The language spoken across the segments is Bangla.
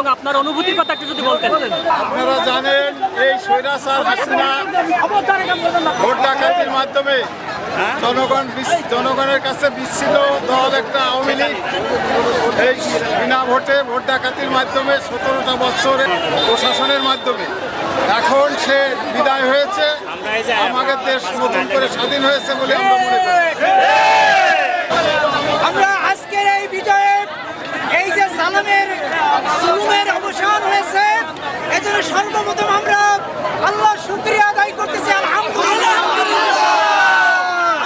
এবং আপনার অনুভূতির কথা একটু যদি বলতেন। আপনারা জানেন এই স্বৈরাচার হাসিনা ভোট ডাকাতির মাধ্যমে জনগণের কাছে বিচ্ছিন্ন দল একটা আওয়ামী লীগ এই বিনা ভোটে ভোট ডাকাতির মাধ্যমে 17টা বছরের প্রশাসনের মাধ্যমে এখন সে বিদায় হয়েছে। আমাদের দেশ নতুন করে স্বাধীন হয়েছে বলে আমরা মনে করি। আমরা আজকের এই বিজয়ে এই যে জুলুমের অবসান হয়েছে এজন্য সর্বপ্রথম আমরা আল্লাহর শুকরিয়া আদায় করতেছি, আলহামদুলিল্লাহ।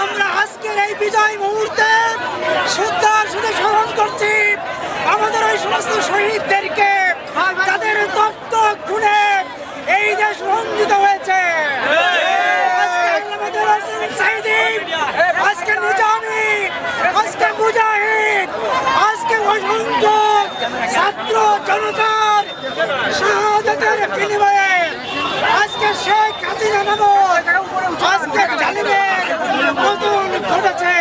আমরা আজকের এই বিজয় মুহূর্তে শ্রদ্ধার সাথে স্মরণ করছি আমাদের ওই সমস্ত শহীদদেরকে যাদের রক্ত খুনে এই দেশ রঞ্জিত হয়েছে। আজকে আমাদের সাইদি, আজকে নিজামী, আজকে মুজাহিদ, আজকে অসংখ্য ছাত্র জনতার শাহাদাতের বিনিময়ে আজকে শেখ হাসিনা নামক আজকে জালিমের পতন ঘটেছে।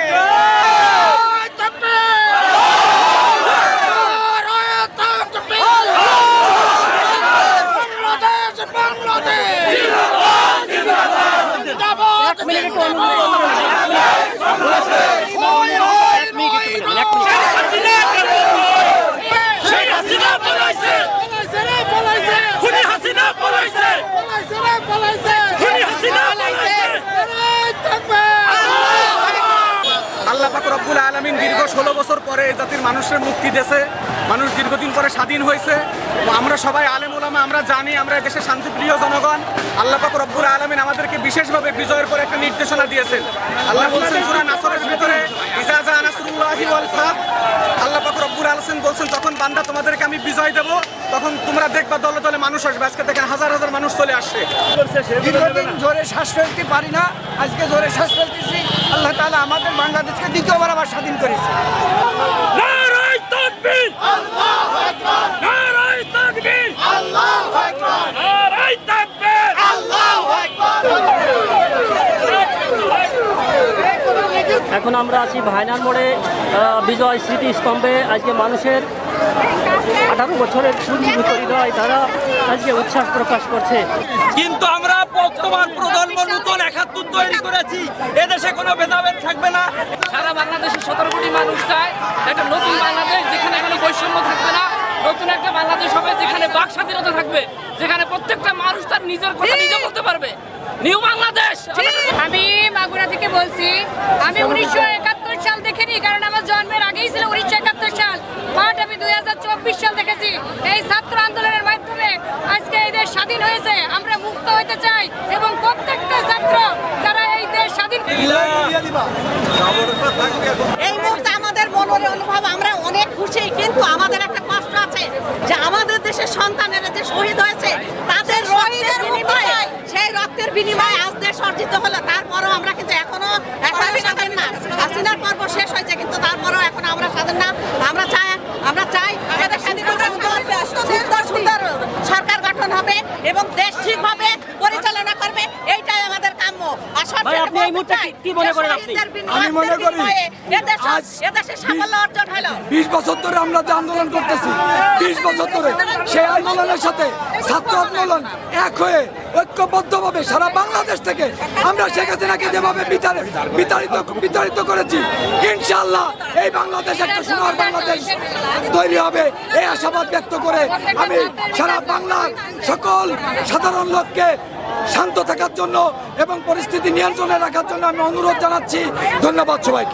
আল্লাহ পাক রব্বুল আলামিন দীর্ঘ 16 বছর পরে এই জাতির মানুষের মুক্তি দিয়েছে। মানুষ দীর্ঘদিন পরে স্বাধীন হয়েছে। আমরা সবাই আলেম ওলামা, আমরা জানি আমরা দেশের শান্তিপ্রিয় জনগণ। আল্লাহ পাক রব্বুল আলামিন আমাদেরকে বিশেষভাবে বিজয়ের পরে একটা নির্দেশনা দিয়েছেন। আল্লাহ বলছেন সূরা নাসরের ভিতরে, ইজা জা নাসরুল্লাহি ওয়াল ফাত, আল্লাহ পাক রব্বুল আলামিন বলছেন যখন বান্দা তোমাদেরকে আমি বিজয় দেব তখন তোমরা দেখবা দলে দলে মানুষ আসবে। আজকে দেখেন হাজার হাজার মানুষ চলে আসছে। দীর্ঘদিন জোরে শ্বাস ফেলতে পারি না, আজকে জোরে শ্বাস ফেলতেছি। আল্লাহ তাআলা আমাদের বাংলাদেশকে দ্বিতীয়বার আবার স্বাধীন করেছে। নারায়ে তাকবীর, আল্লাহু আকবার। নারায়ে তাকবীর, আল্লাহু আকবার। নারায়ে তাকবীর, আল্লাহু আকবার। এখন আমরা আছি ভাইনার মোড়ে বিজয় স্মৃতি স্তম্ভে। আজকে মানুষের 18 বছরের সুজীবিত হৃদয় তারা আজকে উচ্ছ্বাস প্রকাশ করছে। কিন্তু আমরা বর্তমান প্রজন্ম নতুন 71 তৈরি করেছি। এদেশে কোনো ভেদাভেদ থাকবে না। সারা বাংলাদেশে 17 কোটি মানুষ চায় একটা নতুন বাংলাদেশ, যেখানে কোনো বৈষম্য থাকবে না। নতুন একটা বাংলাদেশ হবে যেখানে বাক স্বাধীনতা থাকবে, যেখানে প্রত্যেকটা মানুষ তার নিজের কথা নিজে বলতে পারবে। নিউ বাংলাদেশ। আমি মাগুরা থেকে বলছি। আমি 1971 সাল দেখিনি, কারণ আমার জন্মের আগেই ছিল 1971 সাল। বাট আমি 2024 সাল দেখেছি। এই ছাত্র আন্দোলনের মাধ্যমে আজকে এই দেশ স্বাধীন হয়েছে। আমরা মুক্ত হতে চাই এবং প্রত্যেকটা ছাত্র যারা এই দেশ স্বাধীন। এই মুহূর্তে আমাদের মনের অনুভব, আমরা অনেক খুশি, কিন্তু আমাদের একটা কষ্ট আছে যে আমাদের দেশের সন্তানেরা যে শহীদ হয়েছে তাদের রক্তের বিনিময়ে, সেই রক্তের বিনিময়ে আজ দেশ অর্জিত হলো। তারপরও আমরা কিন্তু এখনো স্বাধীন না। হাসিনার পর্ব শেষ হয়েছে কিন্তু তারপরও এখন আমরা স্বাধীন না। আমরা চাই এদের সুন্দর সরকার গঠন হবে এবং দেশ ঠিকভাবে পরিচালনা করবে, এইটাই আমাদের কাম্য। আপনি এই মুহূর্তে কি মনে করেন? আমি মনে করি আজ এদেশের সাফল্য অর্জন হলো। 20 বছর ধরে আমরা যে আন্দোলন করতেছি, 20 বছর ধরে সেই আন্দোলনের সাথে ছাত্র আন্দোলন এক হয়ে ঐক্যবদ্ধভাবে সারা বাংলাদেশ থেকে আমরা শেখ হাসিনাকে যেভাবে বিতাড়িত করেছি, ইনশাআল্লাহ এই বাংলাদেশ একটা সোনার বাংলাদেশ তৈরি হবে এই আশাবাদ ব্যক্ত করে আমি সারা বাংলার সকল সাধারণ লোককে শান্ত থাকার জন্য এবং পরিস্থিতি নিয়ন্ত্রণে রাখার জন্য আমি অনুরোধ জানাচ্ছি। ধন্যবাদ সবাইকে।